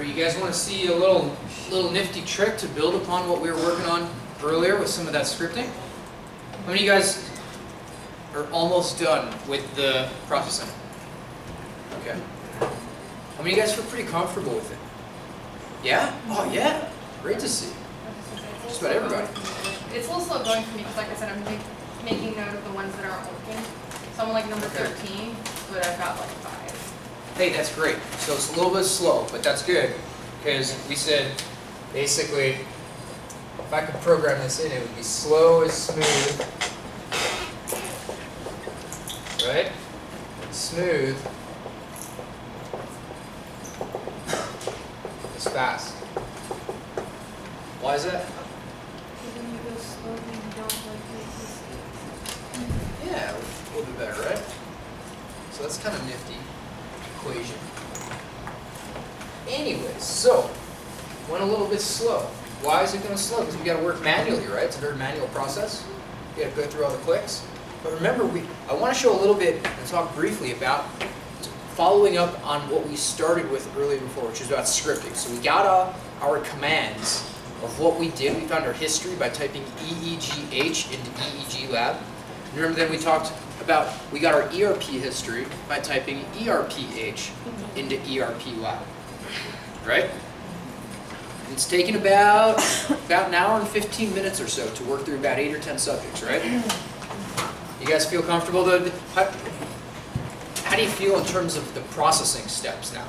Or you guys want to see a little nifty trick to build upon what we were working on earlier with some of that scripting? How many of you guys are almost done with the processing? Okay. How many of you guys feel pretty comfortable with it? Yeah? Oh yeah? Great to see. Just about everybody. It's a little slow going for me because, like I said, I'm making note of the ones that aren't working. So I'm like number 13, but I've got like 5. Hey, that's great. So it's a little bit slow, but that's good because we said basically if I could program this in, it would be slow as smooth, right? Smooth as fast. Why is that? Because when you go slowly, you don't like make mistakes. Yeah, a little bit better, right? So that's kind of nifty equation. Anyways, so went a little bit slow. Why is it going to slow? Because we got to work manually, right? It's a very manual process. You got to go through all the clicks. But remember, I want to show a little bit and talk briefly about following up on what we started with earlier before, which is about scripting. So we got our commands of what we did. We found our history by typing EEGH into EEGLab. Remember then we talked about, we got our ERP history by typing ERPH into ERPLab, right? It's taken about an hour and 15 minutes or so to work through about 8 or 10 subjects, right? You guys feel comfortable? How do you feel in terms of the processing steps now?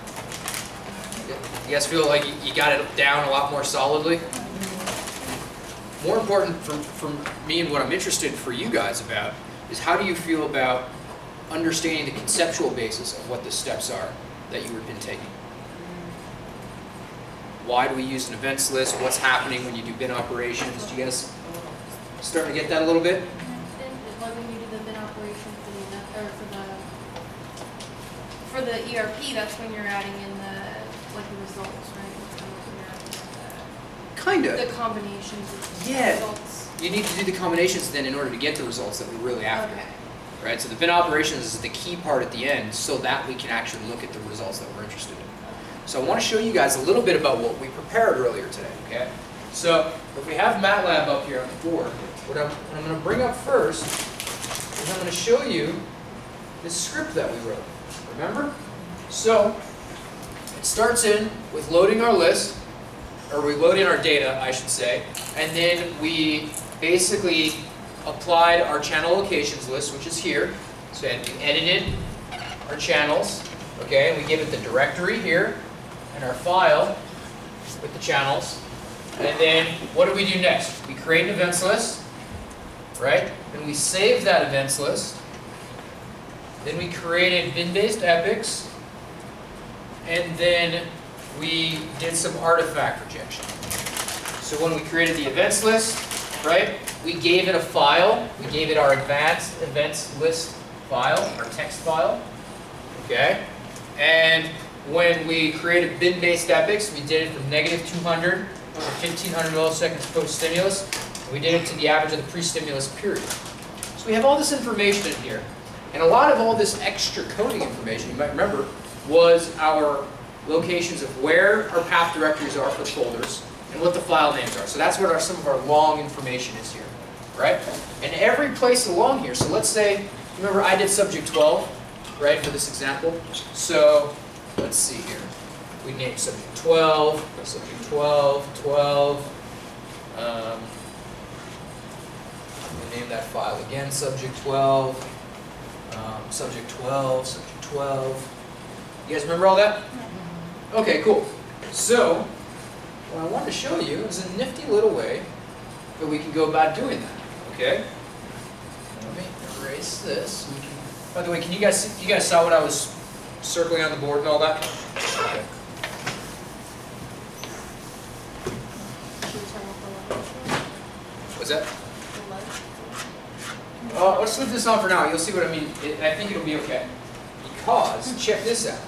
You guys feel like you got it down a lot more solidly? More important for me and what I'm interested for you guys about is how do you feel about understanding the conceptual basis of what the steps are that you have been taking? Why do we use an events list? What's happening when you do bin operations? Do you guys starting to get that a little bit? Like when you do the bin operation for the ERP, that's when you're adding in the results, right? That's when you're adding Kind of. the combinations of Yeah. results. You need to do the combinations then in order to get the results that we're really after. Okay. Right? So the bin operations is the key part at the end so that we can actually look at the results that we're interested in. So I want to show you guys a little bit about what we prepared earlier today, okay? So if we have Matlab up here on the board, what I'm going to bring up first is I'm going to show you this script that we wrote. Remember? So it starts in with loading our list, or we load in our data, I should say, and then we basically applied our channel locations list, which is here. So we edited our channels, okay, and we give it the directory here, and our file with the channels. And then what do we do next? We create an events list, right? Then we save that events list. Then we created bin-based epics. And then we did some artifact rejection. So when we created the events list, right, we gave it a file. We gave it our advanced events list file, our text file, okay? And when we created bin-based epics, we did it from -200 to 1500 milliseconds post-stimulus. We did it to the average of the pre-stimulus period. So we have all this information in here. And a lot of all this extra coding information, you might remember, was our locations of where our path directories are for the folders and what the file names are. So that's what some of our long information is here, right? And every place along here, so let's say, remember I did subject 12, right, for this example. So let's see here. We named subject 12, subject 12, 12. We name that file again, subject 12, subject 12, subject 12. You guys remember all that? Okay, cool. So what I wanted to show you is a nifty little way that we can go about doing that. Okay. Let me erase this. By the way, you guys saw what I was circling on the board and all that? Okay. What's that? Let's leave this on for now. You'll see what I mean. I think it'll be okay. Because, check this out.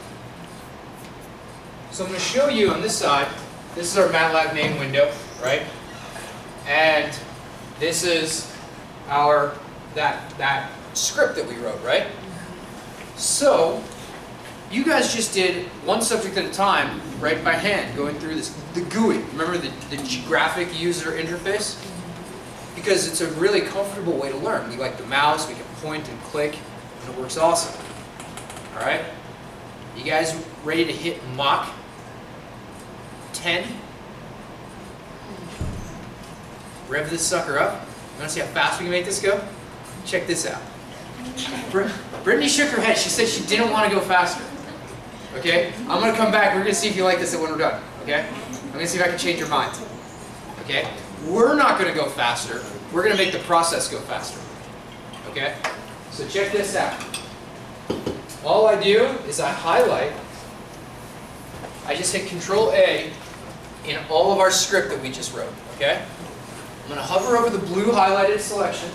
So I'm going to show you on this side, this is our Matlab main window, right? And this is that script that we wrote, right? So you guys just did one subject at a time, right, by hand, going through this, the GUI. Remember the graphic user interface? Because it's a really comfortable way to learn. We like the mouse, we can point and click, and it works awesome. All right? You guys ready to hit Mach 10? Rev this sucker up. You want to see how fast we can make this go? Check this out. Brittany shook her head. She said she didn't want to go faster. Okay? I'm going to come back. We're going to see if you like this when we're done. Okay? I'm going to see if I can change your mind. Okay? We're not going to go faster. We're going to make the process go faster. Okay? So check this out. All I do is I highlight. I just hit Control A in all of our script that we just wrote. Okay? I'm going to hover over the blue highlighted selection.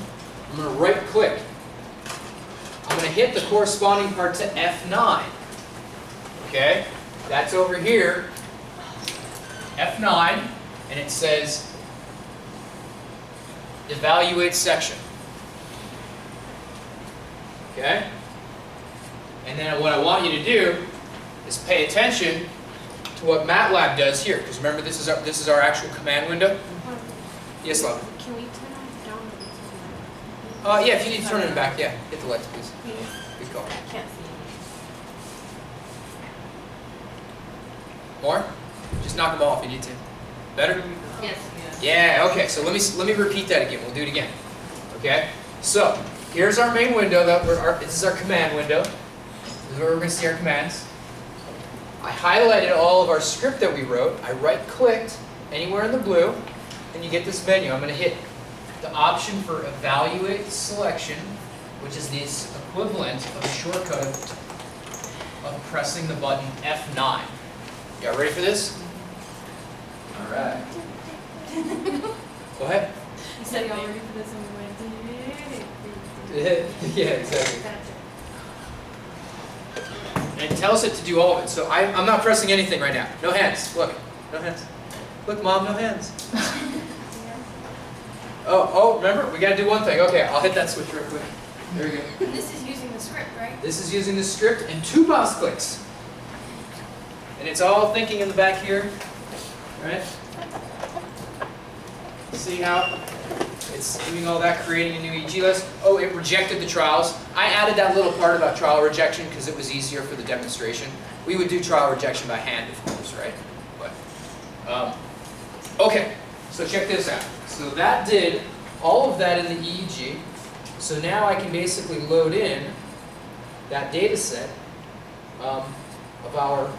I'm going to right click. I'm going to hit the corresponding part to F9. Okay? That's over here. F9. And it says Evaluate Section. Okay? And then what I want you to do is pay attention to what Matlab does here. Because remember, this is our actual command window. Yes, love. Can we turn on down? Yeah, if you need to turn it back, yeah. Hit the lights, please. Good call. I can't see. More? Just knock them off if you need to. Better? Yes. Yeah, okay, so let me repeat that again. We'll do it again. Okay? So, here's our main window. This is our command window. This is where we're going to see our commands. I highlighted all of our script that we wrote. I right-clicked anywhere in the blue, and you get this menu. I'm going to hit the option for Evaluate Selection, which is the equivalent of a shortcut of pressing the button F9. Y'all ready for this? All right. Go ahead. You said y'all ready for this and we went. Yeah, exactly. And it tells it to do all of it. So I'm not pressing anything right now. No hands. Look. No hands. Look, Mom, no hands. Oh, remember? We got to do one thing. Okay, I'll hit that switch real quick. There we go. This is using the script, right? This is using the script and 2 mouse clicks. And it's all thinking in the back here. Right? See how it's doing all that, creating a new EEG list. Oh, it rejected the trials. I added that little part about trial rejection because it was easier for the demonstration. We would do trial rejection by hand, of course, right? But, okay, so check this out. So that did all of that in the EEG. So now I can basically load in that data set of our,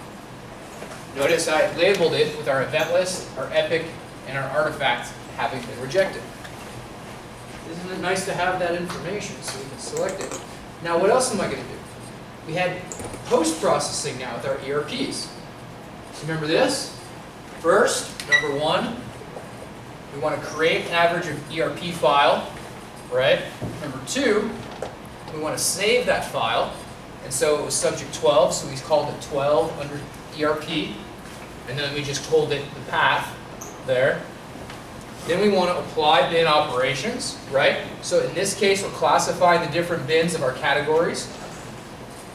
notice I labeled it with our event list, our epic, and our artifact having been rejected. Isn't it nice to have that information so we can select it? Now what else am I going to do? We had post-processing now with our ERPs. So remember this? First, number 1, we want to create an average of ERP file, right? Number 2, we want to save that file. And so it was subject 12, so we called it 12 under ERP. And then we just told it the path there. Then we want to apply bin operations, right? So in this case, we're classifying the different bins of our categories,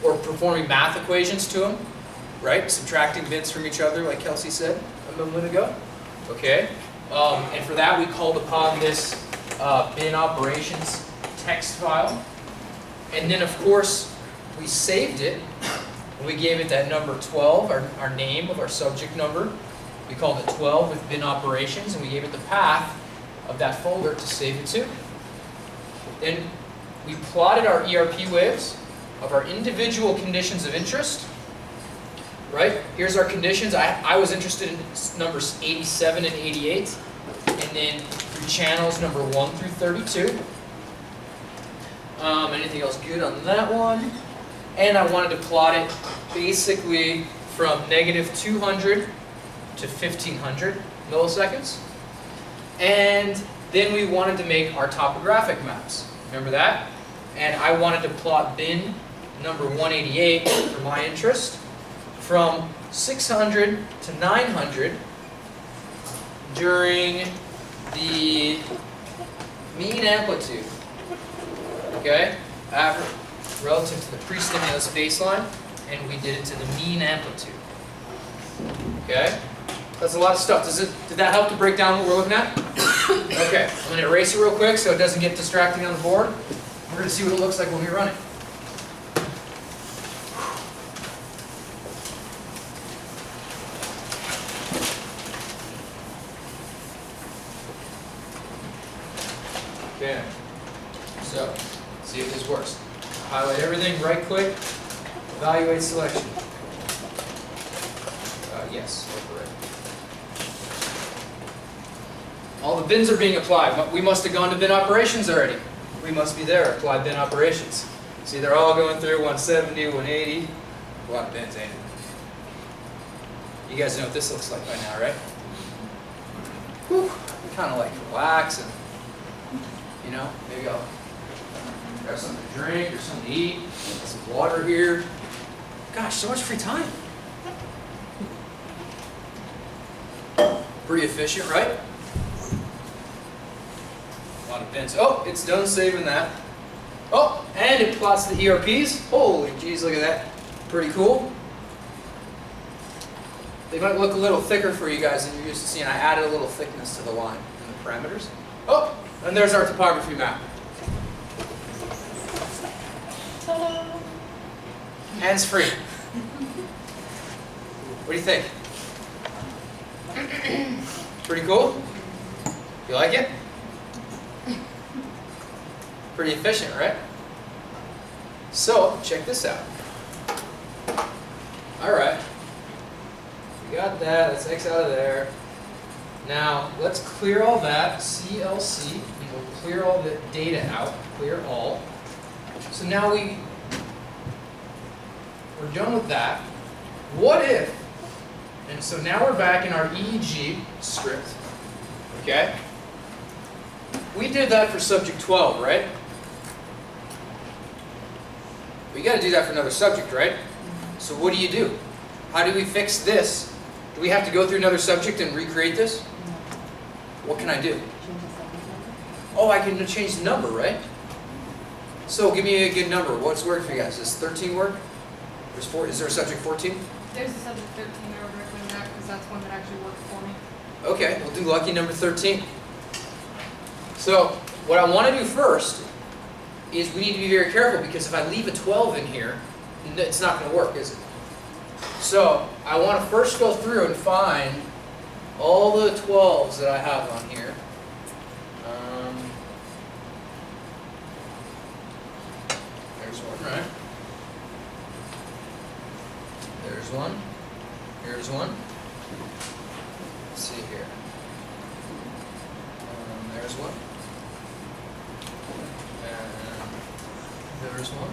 or performing math equations to them, right? Subtracting bins from each other, like Kelsey said a moment ago. Okay. And for that, we called upon this bin operations text file. And then, of course, we saved it. And we gave it that number 12, our name of our subject number. We called it 12 with bin operations, and we gave it the path of that folder to save it to. Then we plotted our ERP waves of our individual conditions of interest. Right? Here's our conditions. I was interested in numbers 87 and 88, and then through channels number 1 through 32. Anything else good on that one? And I wanted to plot it basically from -200 to 1500 milliseconds. And then we wanted to make our topographic maps. Remember that? And I wanted to plot bin number 188 for my interest from 600 to 900 during the mean amplitude, okay, relative to the pre-stimulus baseline. and we did it to the mean amplitude. Okay? That's a lot of stuff. Did that help to break down what we're looking at? Okay, I'm going to erase it real quick so it doesn't get distracting on the board. We're going to see what it looks like when we run it. Okay, so let's see if this works. Highlight everything, right click, evaluate selection. Yes, override. All the bins are being applied. We must have gone to bin operations already. We must be there, apply bin operations. See, they're all going through 170, 180. A lot of bins, ain't it? You guys know what this looks like by now, right? Whew, kind of like relax and, you know, maybe I'll grab something to drink or something to eat, some water here. Gosh, so much free time. Pretty efficient, right? A lot of bins. Oh, it's done saving that. Oh, and it plots the ERPs. Holy jeez, look at that. Pretty cool. They might look a little thicker for you guys than you're used to seeing. I added a little thickness to the line and the parameters. Oh, and there's our topography map. Hands free. What do you think? Pretty cool? You like it? Pretty efficient, right? So, check this out. Alright. We got that. Let's X out of there. Now, let's clear all that. CLC. And we'll clear all the data out. Clear all. So now we're done with that. What if, and so now we're back in our EEG script, okay? We did that for subject 12, right? We got to do that for another subject, right? So what do? How do we fix this? Do we have to go through another subject and recreate this? What can I do? Oh, I can change the number, right? So give me a good number. What's work for you guys? Does 13 work? Is there a subject 14? There's a subject 13 I would recommend that because that's one that actually worked for me. Okay, we'll do lucky number 13. So what I want to do first is we need to be very careful because if I leave a 12 in here, it's not going to work, is it? So I want to first go through and find all the 12s that I have on here. There's one, right? There's one. Here's one. Let's see here. There's one. And there's one.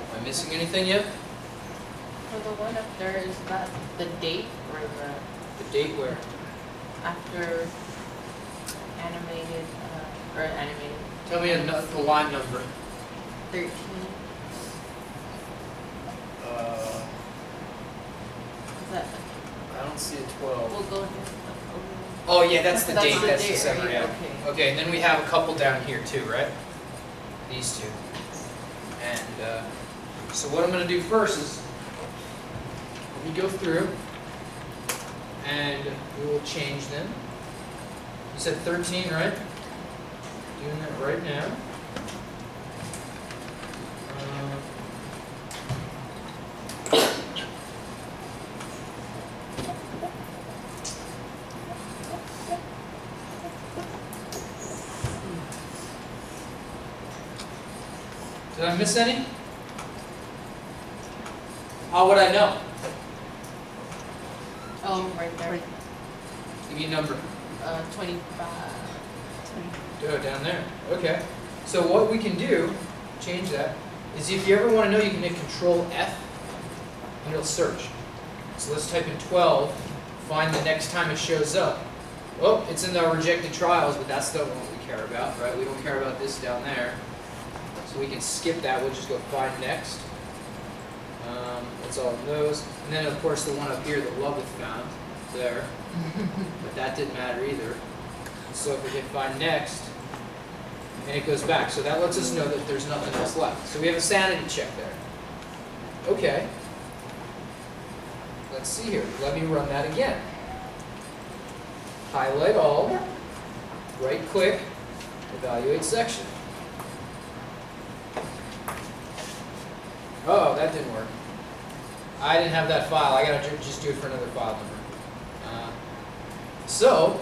Am I missing anything yet? So the one up there, is that the date or The date where? after animated, or animated Tell me the line number. 13? Is that, I don't see a 12. we'll go here. Oh yeah, that's the date. the That's date, December. right? Yeah. Okay. Okay, and then we have a couple down here too, right? These two. And so what I'm going to do first is let me go through and we will change them. You said 13, right? Doing that right now. Did I miss any? How would I know? Oh, right there. Give me a number. 25. 20. Oh, down there. Okay. So what we can do, change that, is if you ever want to know, you can hit Control F and it'll search. So let's type in 12, find the next time it shows up. Oh, it's in the rejected trials, but that's not what we care about, right? We don't care about this down there. So we can skip that, we'll just go find next. That's all of those. And then of course the one up here that Love found, there. But that didn't matter either. So if we hit find next, and it goes back. So that lets us know that there's nothing else left. So we have a sanity check there. Okay. Let's see here. Let me run that again. Highlight all. Right click. Evaluate section. Oh, that didn't work. I didn't have that file. I gotta just do it for another file number. So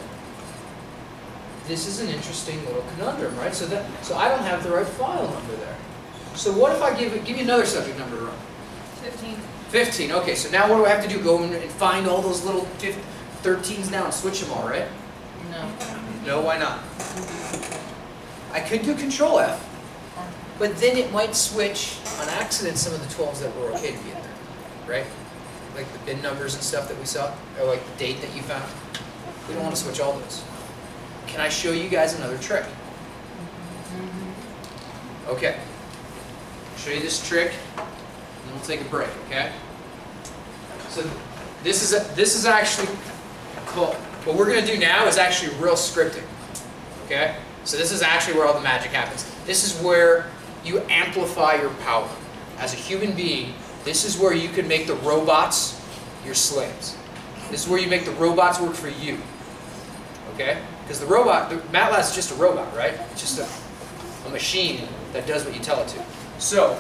this is an interesting little conundrum, right? So I don't have the right file number there. So what if I give you another subject number to run? 15. 15. Okay. So now what do I have to do? Go and find all those little 13s now and switch them all, right? No. No. Why not? I could do Control F, but then it might switch on accident some of the 12s that were okay to be in there, right? Like the bin numbers and stuff that we saw, or like the date that you found. We don't want to switch all those. Can I show you guys another trick? Okay. I'll show you this trick, and then we'll take a break, okay? So this is actually cool. What we're going to do now is actually real scripting, okay? So this is actually where all the magic happens. This is where you amplify your power. As a human being, this is where you can make the robots your slaves. This is where you make the robots work for you. Okay? Because the MATLAB is just a robot, right? It's just a machine that does what you tell it to. So,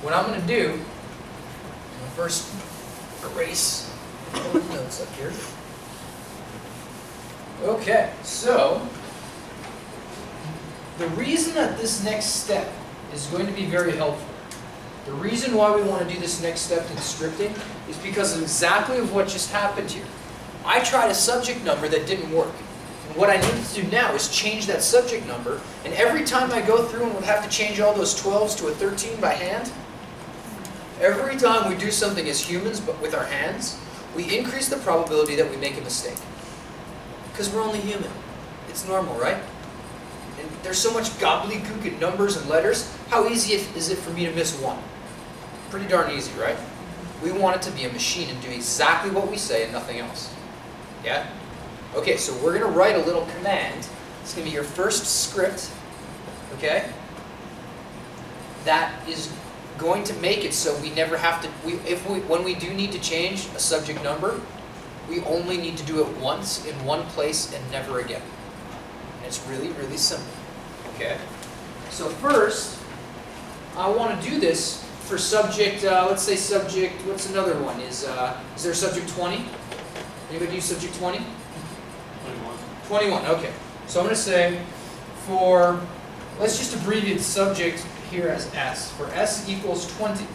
what I'm going to do, I'm going to first erase all the notes up here. Okay, so the reason that this next step is going to be very helpful, the reason why we want to do this next step in scripting is because of exactly of what just happened here. I tried a subject number that didn't work. And what I need to do now is change that subject number, and every time I go through and we'll have to change all those 12s to a 13 by hand, every time we do something as humans but with our hands, we increase the probability that we make a mistake. Because we're only human. It's normal, right? And there's so much gobbledygook in numbers and letters. How easy is it for me to miss one? Pretty darn easy, right? We want it to be a machine and do exactly what we say and nothing else. Yeah? Okay, so we're going to write a little command. It's going to be your first script, okay? That is going to make it so we never have to, when we do need to change a subject number, we only need to do it once in one place and never again. And it's really, really simple. Okay? So first, I want to do this for subject, let's say subject, what's another one? Is there a subject 20? Anybody do subject 20? 21, okay. So I'm going to say for, let's just abbreviate subject here as S. For S equals 20.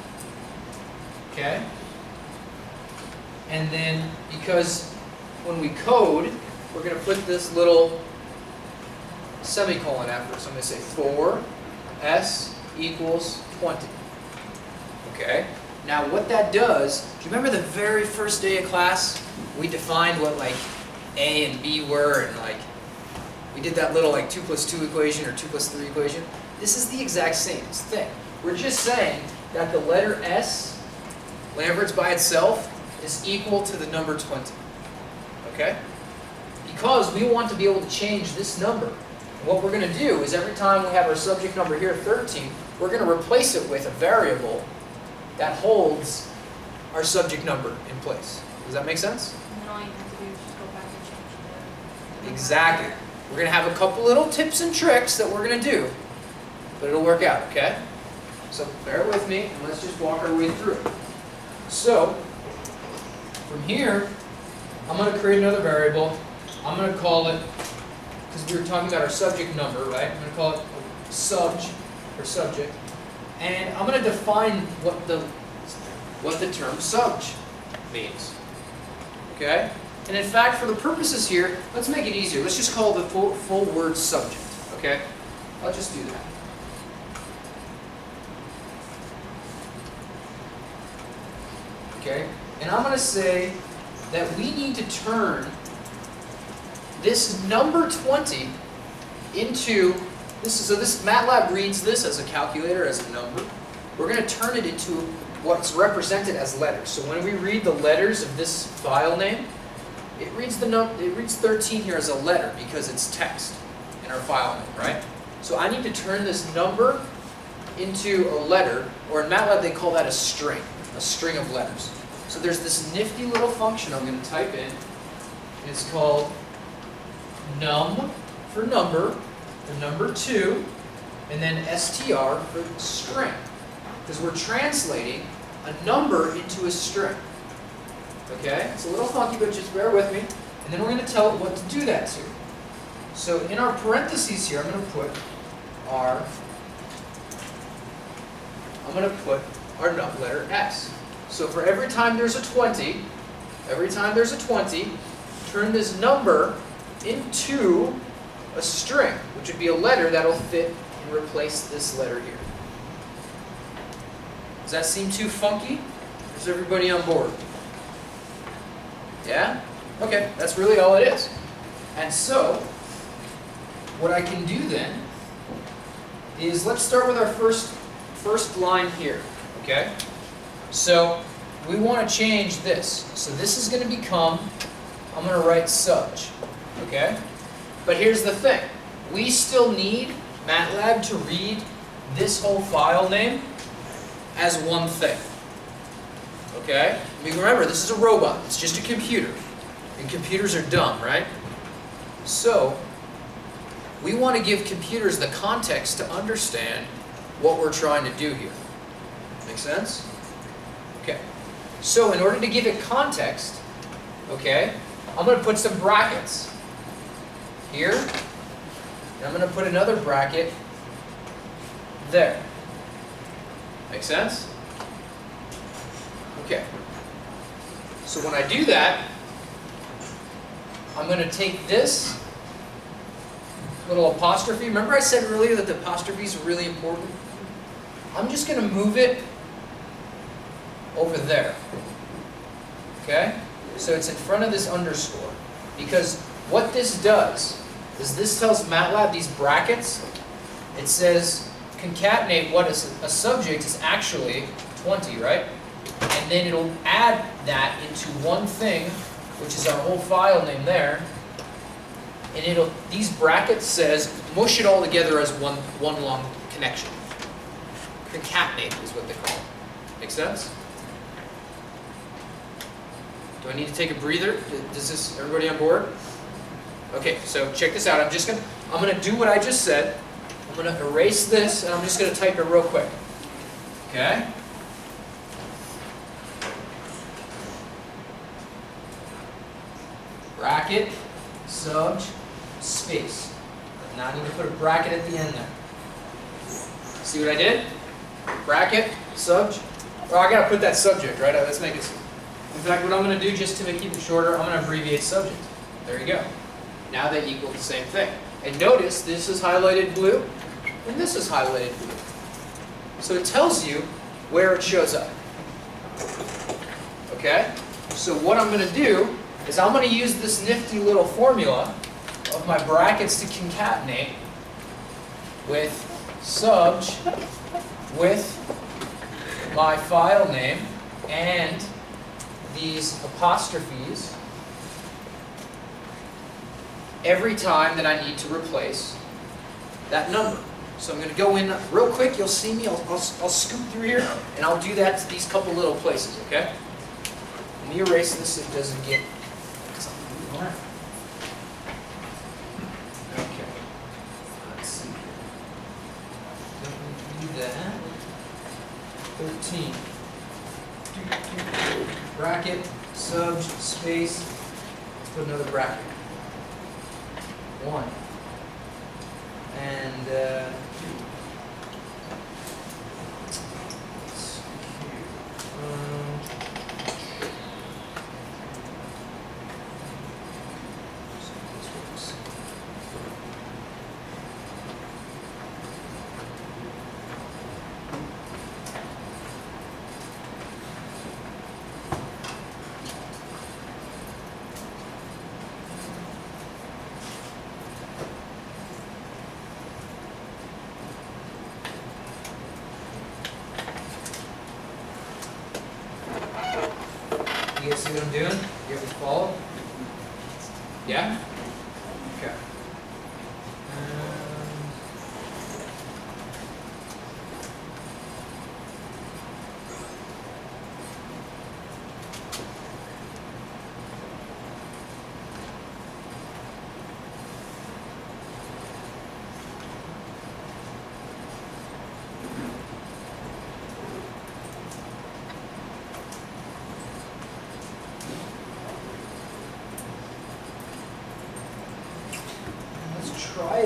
Okay? And then, because when we code, we're going to put this little semicolon after it. So I'm going to say for S equals 20. Okay? Now what that does, do you remember the very first day of class? We defined what like A and B were, and like we did that little like 2 + 2 equation or 2 + 3 equation. This is the exact same thing. We're just saying that the letter S, whenever it's by itself, is equal to the number 20. Okay? Because we want to be able to change this number. And what we're going to do is every time we have our subject number here, 13, we're going to replace it with a variable that holds our subject number in place. Does that make sense? And then all you have to do is just go back and change the... Exactly. We're going to have a couple little tips and tricks that we're going to do, but it'll work out, okay? So bear with me, and let's just walk our way through it. So, from here, I'm going to create another variable. I'm going to call it, because we were talking about our subject number, right? I'm going to call it subj, or subject. And I'm going to define what the term subj means. Okay? And in fact, for the purposes here, let's make it easier. Let's just call the full word subject. Okay? I'll just do that. Okay? And I'm going to say that we need to turn this number 20 into, this MATLAB reads this as a calculator, as a number. We're going to turn it into what's represented as letters. So when we read the letters of this file name, it reads 13 here as a letter because it's text in our file name, right? So I need to turn this number into a letter, or in MATLAB they call that a string. a string of letters. So there's this nifty little function I'm going to type in. And it's called num for number, the number 2, and then str for string. Because we're translating a number into a string. Okay? It's a little funky, but just bear with me. And then we're going to tell it what to do that to. So in our parentheses here, I'm going to put our letter S. So for every time there's a 20, turn this number into a string, which would be a letter that'll fit and replace this letter here. Does that seem too funky? Is everybody on board? Yeah? Okay, that's really all it is. And so, what I can do then is, let's start with our first line here, okay? So, we want to change this. So this is going to become, I'm going to write subj, okay? But here's the thing. We still need Matlab to read this whole file name as one thing, okay? I mean, remember, this is a robot. It's just a computer. And computers are dumb, right? So, we want to give computers the context to understand what we're trying to do here. Make sense? Okay. So, in order to give it context, okay, I'm going to put some brackets here, and I'm going to put another bracket there. Make sense? Okay. So when I do that, I'm going to take this little apostrophe. Remember I said earlier that the apostrophes are really important? I'm just going to move it over there. Okay? So it's in front of this underscore. Because what this does is this tells Matlab these brackets. It says concatenate what is a subject is actually 20, right? And then it'll add that into one thing, which is our whole file name there. And these brackets says mush it all together as one long connection. Concatenate is what they call it. Make sense? Do I need to take a breather? Everybody on board? Okay, so check this out. I'm gonna do what I just said. I'm gonna erase this, and I'm just gonna type it real quick. Okay? Bracket, subj, space. Now I need to put a bracket at the end there. See what I did? Bracket, subj. Oh, I gotta put that subject, right? Let's make it. In fact, what I'm gonna do, just to keep it shorter, I'm gonna abbreviate subject. There you go. Now they equal the same thing. And notice this is highlighted blue, and this is highlighted blue. So it tells you where it shows up. Okay? So what I'm going to do is I'm going to use this nifty little formula of my brackets to concatenate with subj with my file name and these apostrophes every time that I need to replace that number. So I'm going to go in real quick. You'll see me. I'll scoot through here, and I'll do that to these couple little places, okay? Let me erase this so it doesn't get... Okay. Let's see. Don't do that. 13. Bracket, subj, space. Let's put another bracket. 1 and 2. Let's see here. You guys see what I'm doing? You able to follow? Yeah? Okay.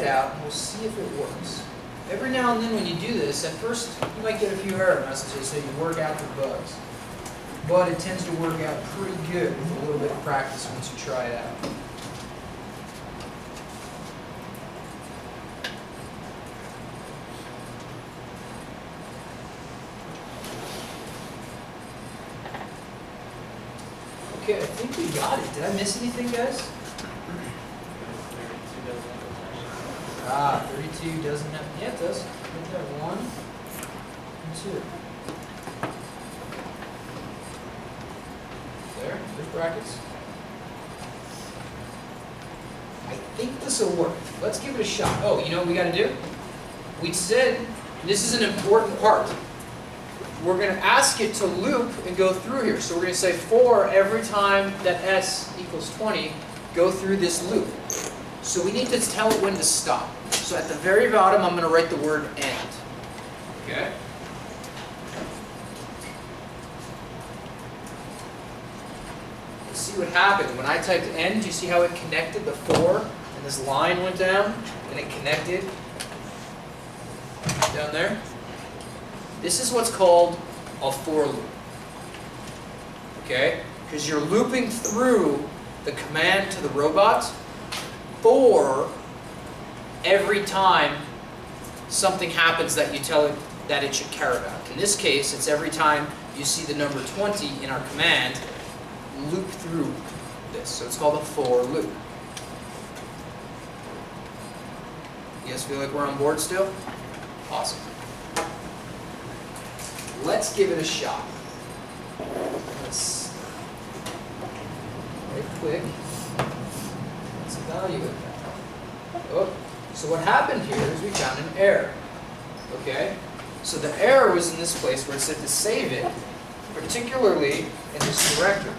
out and we'll see if it works. Every now and then when you do this, at first you might get a few error messages so you work out the bugs. But it tends to work out pretty good with a little bit of practice once you try it out. Okay, I think we got it. Did I miss anything, guys? 32 doesn't have, yeah, it does. Right there, 1 and 2. There's brackets. I think this will work. Let's give it a shot. Oh, you know what we got to do? We said this is an important part. We're going to ask it to loop and go through here. So we're going to say for every time that s equals 20, go through this loop. So we need to tell it when to stop. So at the very bottom, I'm going to write the word end. Okay? Let's see what happened. When I typed end, do you see how it connected the 4? And this line went down, and it connected down there. This is what's called a for loop. Okay? Because you're looping through the command to the robot for every time something happens that you tell it that it should care about. In this case, it's every time you see the number 20 in our command, loop through this. So it's called a for loop. You guys feel like we're on board still? Awesome. Let's give it a shot. Let's right quick. Let's evaluate that. Oh, so what happened here is we found an error. Okay? So the error was in this place where it said to save it, particularly in this directory.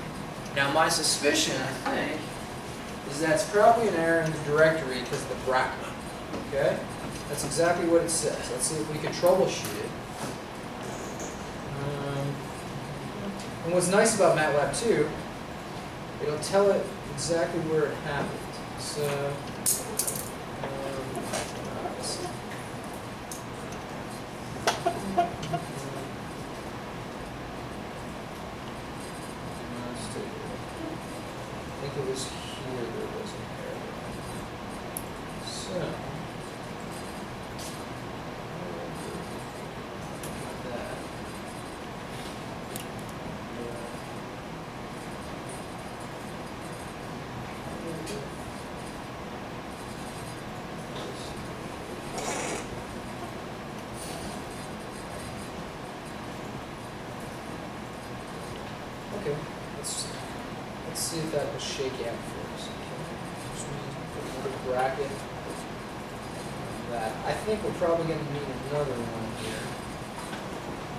Now my suspicion, I think, is that's probably an error in the directory because of the bracket. Okay? That's exactly what it says. Let's see if we can troubleshoot it. And what's nice about Matlab too, it'll tell it exactly where it happened. So, let's see. I think it was here there was an error. So, that. Okay, let's see if that will shake out for us. Okay. Just need to put another bracket on that. I think we're probably going to need another one here,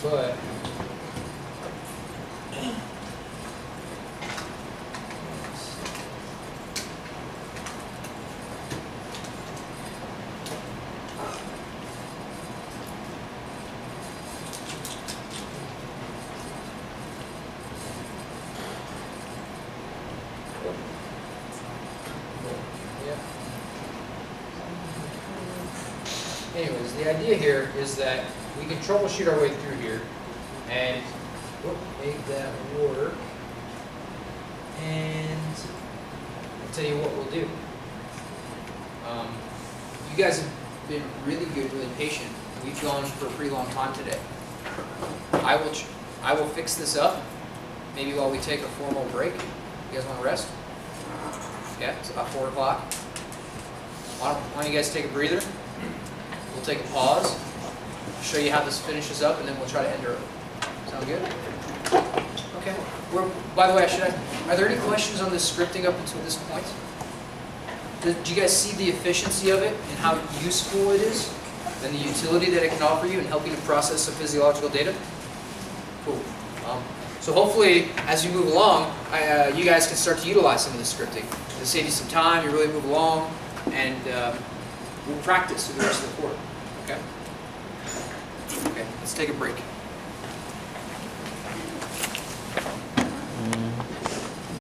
but anyways, the idea here is that we can troubleshoot our way through here and make that work. And I'll tell you what we'll do. You guys have been really good, really patient. We've gone for a pretty long time today. I will fix this up. Maybe while we take a formal break. You guys want to rest? Yeah, it's about 4 o'clock. Why don't you guys take a breather? We'll take a pause, show you how this finishes up, and then we'll try to end early. Sound good? Okay. By the way, are there any questions on this scripting up until this point? Did you guys see the efficiency of it and how useful it is, and the utility that it can offer you in helping to process some physiological data? Cool. So hopefully, as you move along, you guys can start to utilize some of this scripting. It'll save you some time, you really move along, and we'll practice through the rest of the quarter. Okay? Okay, let's take a break.